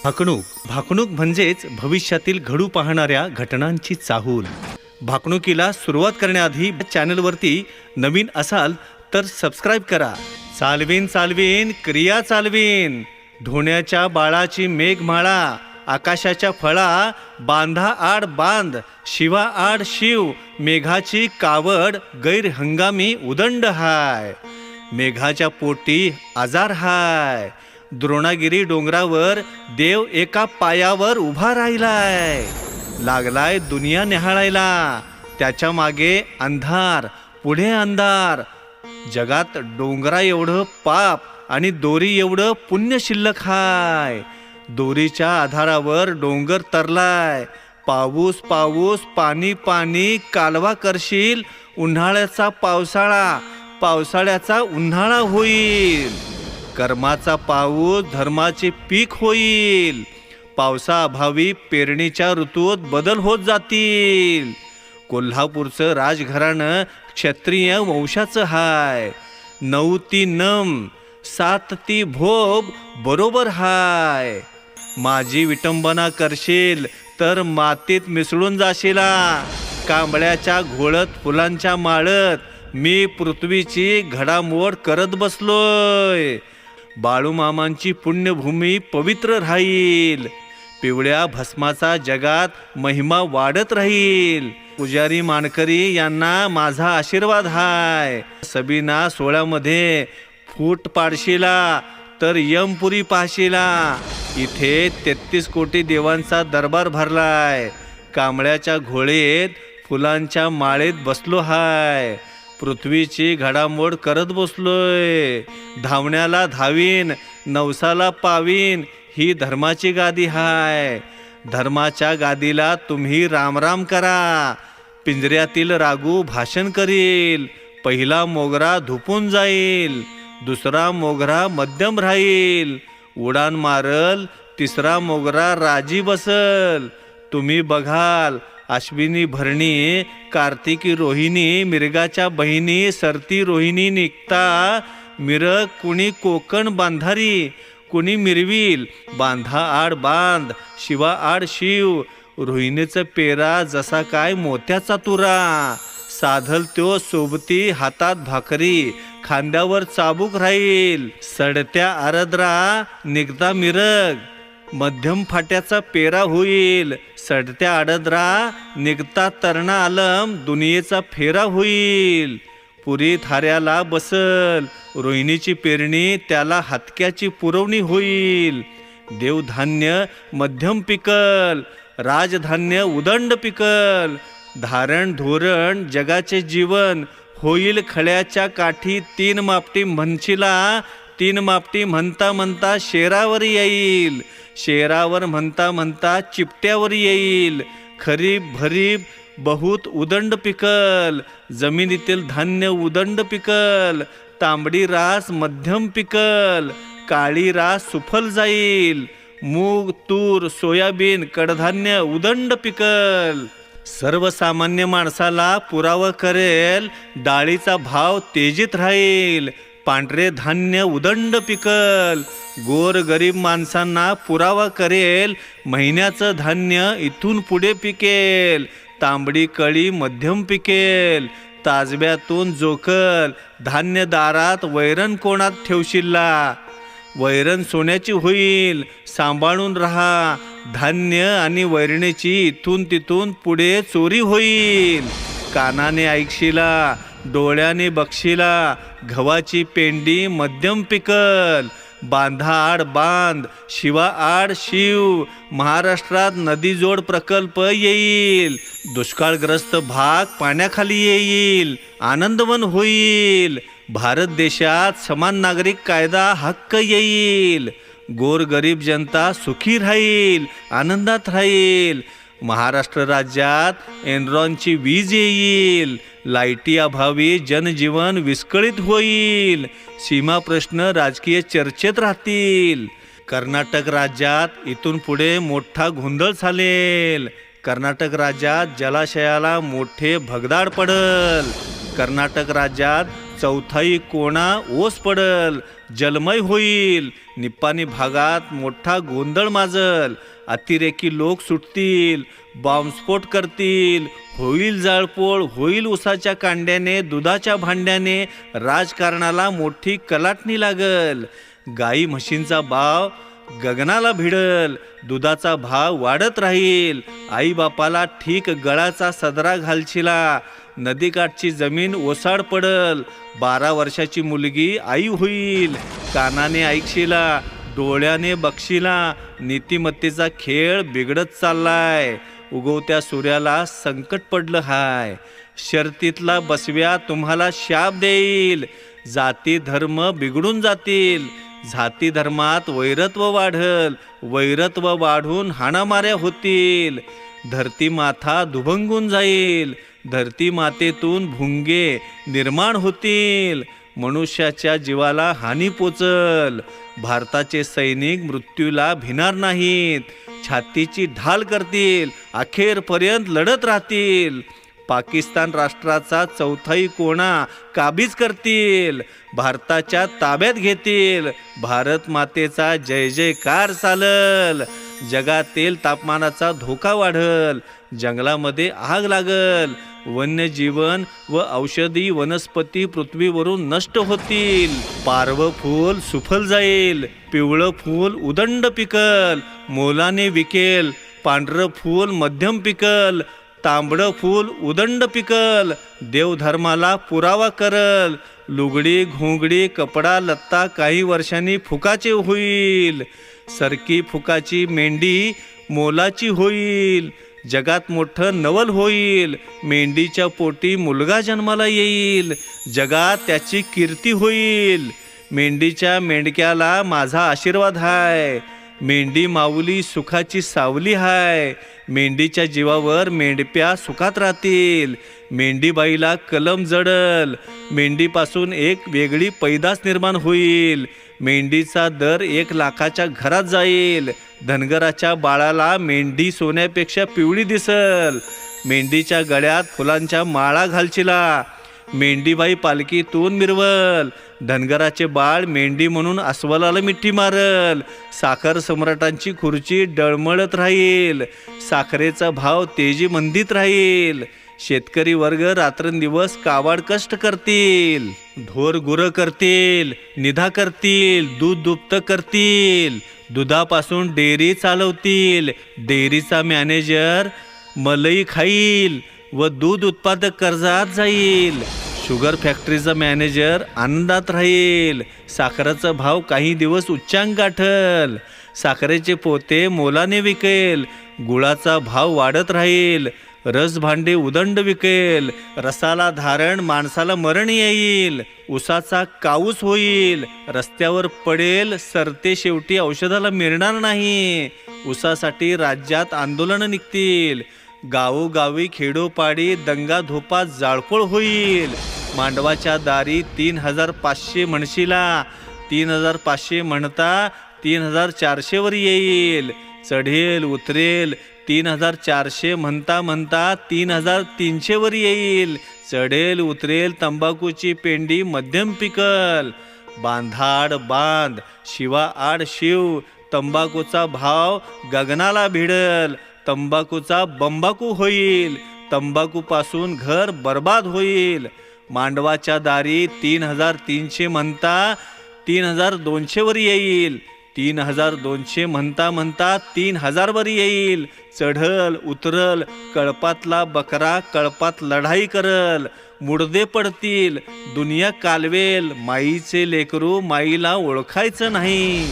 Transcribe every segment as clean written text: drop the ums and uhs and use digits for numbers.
भाकणूक भाकणूक म्हणजेच भविष्यातील घडू पाहणाऱ्या घटनांची चाहूल. भाकणुकीला सुरुवात करण्याआधी चॅनलवरती नवीन असाल तर सबस्क्राईब करा. चालवीन चालवीन क्रिया चालवीन, धोण्याच्या बाळाची मेघमाळा, आकाशाच्या फळा, बांधा आड बांध, शिवा आड शिव, मेघाची कावड गैर हंगामी उदंड हाय. मेघाच्या पोटी आजार हाय. द्रोणागिरी डोंगरावर देव एका पायावर उभा राहिलाय. लागलाय दुनिया निहाळायला, त्याच्या मागे अंधार, पुढे अंधार. जगात डोंगरा एवढं पाप आणि दोरी एवढं पुण्य शिल्लक हाय. दोरीच्या आधारावर डोंगर तरलाय. पाऊस पाऊस पाणी पाणी कालवा करशील, उन्हाळ्याचा पावसाळा, पावसाळ्याचा उन्हाळा होईल. कर्माचा पाऊस धर्माचे पीक होईल. पावसाअभावी पेरणीच्या ऋतूत बदल होत जातील. कोल्हापूरचं राजघराणं क्षत्रिय वंशाचं हाय. 9 ती नम, 7 ती भोब बरोबर हाय. माझी विटंबना करशील तर मातीत मिसळून जाशीला. कांबळ्याच्या घोळत फुलांच्या माळत मी पृथ्वीची घडामोड करत बसलोय. बाळूमामांची पुण्यभूमी पवित्र राहील. पिवळ्या भस्माचा जगात महिमा वाढत राहील. पुजारी मानकरी यांना माझा आशीर्वाद हाय. सबीना सोहळ्यामध्ये फूट पाडशीला तर यमपुरी पाहशीला. इथे 33 कोटी देवांचा दरबार भरलाय. कांबळ्याच्या घोळेत फुलांच्या माळेत बसलो हाय. पृथ्वीची घडामोड करत बसलोय. धावण्याला धावीन, नवसाला पावीन, ही धर्माची गादी हाय. धर्माच्या गादीला तुम्ही रामराम करा. पिंजऱ्यातील रागू भाषण करील. पहिला मोगरा धुपून जाईल, दुसरा मोगरा मध्यम राहील. उडान मारल, तिसरा मोगरा राजी बसल. तुम्ही बघाल अश्विनी भरणी, कार्तिकी रोहिणी, मिरगाच्या बहिणी, सरती रोहिणी निघता. मिरग कुणी कोकण बांधारी, कुणी मिरवील. बांधा आड बांध, शिवा आड शिव. रोहिणीचं पेरा जसा काय मोत्याचा तुरा. साधल त्यो सोबती हातात भाकरी, खांद्यावर चाबूक राहील. सडत्या आरद्रा निघता मिरग, मध्यम फाट्याचा पेरा होईल. सडत्या आडद्रा निघता तरणा आलम, दुनियेचा फेरा होईल. पुरी थाऱ्याला बसल, रोहिणीची पेरणी त्याला हातक्याची पुरवणी होईल. देवधान्य मध्यम पिकल, राजधान्य उदंड पिकल. धारण धोरण जगाचे जीवन होईल खळ्याच्या काठी. 3 मापटी म्हणशीला, 3 मापटी म्हणता म्हणता शेरावर येईल. शेरावर म्हणता म्हणता चिपट्यावर येईल. खरीप भरीप बहुत उदंड पिकल, जमिनीतील धान्य उदंड पिकल. तांबडी रास मध्यम पिकल, काळी रास सुफल जाईल. मूग तूर सोयाबीन कडधान्य उदंड पिकल. सर्वसामान्य माणसाला पुरावा करेल, डाळीचा भाव तेजीत राहील. पांढरे धान्य उदंड पिकल. गोर गरीब माणसांना पुरावा करेल, महिन्याचं धान्य इथून पुढे पिकेल. तांबडी कळी मध्यम पिकेल. ताजब्यातून जोकल, धान्य दारात वैरण कोणात ठेवशिल्ला. वैरण सोन्याची होईल, सांभाळून राहा. धान्य आणि वैरणीची इथून तिथून पुढे चोरी होईल. कानाने ऐकशिला, डोळ्याने बघशिला. गव्हाची पेंडी मध्यम पिकल. बांधा आड बांध, शिवा आड शिव. महाराष्ट्रात नदीजोड प्रकल्प येईल. दुष्काळग्रस्त भाग पाण्याखाली येईल. आनंदवन होईल. भारत देशात समान नागरिक कायदा हक्क येईल. गोरगरीब जनता सुखी राहील, आनंदात राहील. महाराष्ट्र राज्यात एनरॉनची वीज येईल. लाईटी अभावी जनजीवन विस्कळीत होईल. सीमा प्रश्न राजकीय चर्चेत राहतील. कर्नाटक राज्यात इथून पुढे मोठा गोंधळ चालेल. कर्नाटक राज्यात जलाशयाला मोठे भगदाड पडल. कर्नाटक राज्यात चौथाई कोणा ओस पडल, जलमय होईल. निप्पाणी भागात मोठा गोंधळ माजल. अतिरेकी लोक सुटतील, बॉम्बस्फोट करतील, होईल जाळपोळ, होईल उसाच्या कांड्याने, दुधाच्या भांड्याने. राजकारणाला मोठी कलाटणी लागल. गाई म्हशींचा भाव गगनाला भिडल. दुधाचा भाव वाढत राहील. आई बापाला ठीक गळाचा सदरा घालशिला. नदीकाठची जमीन ओसाड पडल. 12 वर्षाची मुलगी आई होईल. कानाने ऐकशिला, डोळ्याने बघशिला. नीतिमत्तेचा खेळ बिघडत चाललाय. उगवत्या सूर्याला संकट पडलं हाय. शर्तीतला बसव्या तुम्हाला शाप देईल. जाती धर्म बिघडून जातील. जाती धर्मात वैरत्व वाढल. वैरत्व वाढून हाणामाऱ्या होतील. धरती माथा दुभंगून जाईल. धरती मातेतून भुंगे निर्माण होतील. मनुष्याच्या जीवाला हानी पोचल. भारताचे सैनिक मृत्यूला भिणार नाहीत. छातीची ढाल करतील. अखेरपर्यंत लढत राहतील. पाकिस्तान राष्ट्राचा चौथाई कोणा काबीज करतील. भारताच्या ताब्यात घेतील. भारत मातेचा जय जयकार चालल. जगातील तापमानाचा धोका वाढल. जंगलामध्ये आग लागल. वन्यजीवन व औषधी वनस्पती पृथ्वीवरून नष्ट होतील. पारवं फूल सुफल जाईल. पिवळं फूल उदंड पिकल, मोलाने विकेल. पांढरं फूल मध्यम पिकल. तांबडं फूल उदंड पिकल. देवधर्माला पुरावा करल. लुगडी घोंगडी कपडा लत्ता काही वर्षांनी फुकाचे होईल. सरकी फुकाची मेंढी मोलाची होईल. जगात मोठं नवल होईल. मेंढीच्या पोटी मुलगा जन्माला येईल. जगात त्याची कीर्ती होईल. मेंढीच्या मेंढक्याला माझा आशीर्वाद हाय. मेंढी माऊली सुखाची सावली हाय. मेंढीच्या जीवावर मेंढप्या सुखात राहतील. मेंढीबाईला कलम जडल. मेंढीपासून एक वेगळी पैदास निर्माण होईल. मेंढीचा दर 1 लाखाच्या घरात जाईल. धनगराच्या बाळाला मेंढी सोन्यापेक्षा पिवळी दिसल. मेंढीच्या गळ्यात फुलांच्या माळा घालशिला. मेंढीबाई पालखीतून मिरवल. धनगराचे बाळ मेंढी म्हणून अस्वलाला मिठी मारल. साखर सम्राटांची खुर्ची डळमळत राहील. साखरेचा भाव तेजी मंदीत राहील. शेतकरी वर्ग रात्रंदिवस काबाड कष्ट करतील. ढोर गुरं करतील, निधा करतील, दूध दुभतं करतील. दुधापासून डेअरी चालवतील. डेअरीचा मॅनेजर मलई खाईल व दूध उत्पादक कर्जात जाईल. शुगर फॅक्टरीचा मॅनेजर आनंदात राहील. साखरेचा भाव काही दिवस उच्चांक गाठल. साखरेचे पोते मोलाने विकेल. गुळाचा भाव वाढत राहील. रस भांडे उदंड विकेल. रसाला धारण माणसाला मरण येईल. उसाचा काऊस होईल. रस्त्यावर पडेल सरते शेवटी औषधाला मिळणार नाही. उसासाठी राज्यात आंदोलन निघतील. गावोगावी खेडोपाडी दंगा धोपा जाळपोळ होईल. मांडवाच्या दारी 3500 म्हणशीला. 3500 म्हणता 3400 वर येईल. चढेल उतरेल. 3400 म्हणता म्हणता 3300 वर येईल. चढेल उतरेल. तंबाखूची पेंडी मध्यम पिकल. बांधाड बांध, शिवा आड शिव. तंबाखूचा भाव गगनाला भिडल. तंबाखूचा बंबाकू होईल. तंबाखूपासून घर बर्बाद होईल. मांडवाच्या दारी 3300 म्हणता 3200 वर येईल. 3200 म्हणता म्हणता 3000 वर येईल. चढल उतरल. कळपातला बकरा कळपात लढाई करल. मुडदे पडतील. दुनिया कालवेल. माईचे लेकरू माईला ओळखायचं नाही.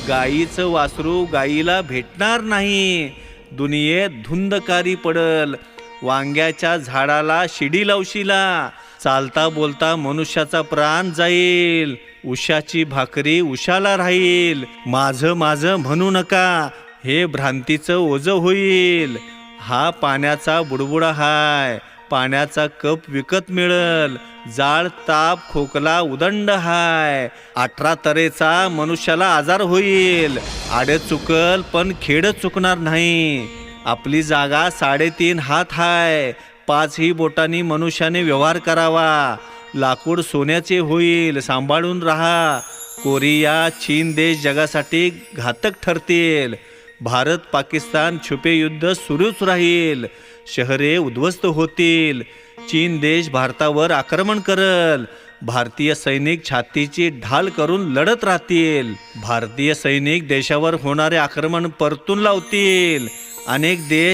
गाईचं वासरू गाईला भेटणार नाही. दुनियेत धुंदकारी पडल. वांग्याच्या झाडाला शिडी लावशीला. चालता बोलता मनुष्याचा प्राण जाईल. उशाची भाकरी उशाला राहील. माझं माझं म्हणू नका, हे भ्रांतीचं ओझं होईल. हा पाण्याचा बुडबुडा हाय. पाण्याचा कप विकत मिळल. जाळ ताप खोकला उदंड हाय. 18 तऱ्हेचा मनुष्याला आजार होईल. आडे चुकल पण खेड चुकणार नाही. आपली जागा 3.5 हात हाय. 5ही बोटांनी मनुष्याने व्यवहार करावा. लाकूड सोन्याचे होईल, सांभाळून राहा. कोरिया, चीन देश जगासाठी घातक ठरतील. भारत पाकिस्तान छुपे युद्ध सुरूच राहील. शहरे उद्ध्वस्त होतील. चीन देश भारतावर आक्रमण करल. भारतीय सैनिक छातीची ढाल करून लढत राहतील. भारतीय सैनिक देशावर होणारे आक्रमण परतून लावतील. अनेक देश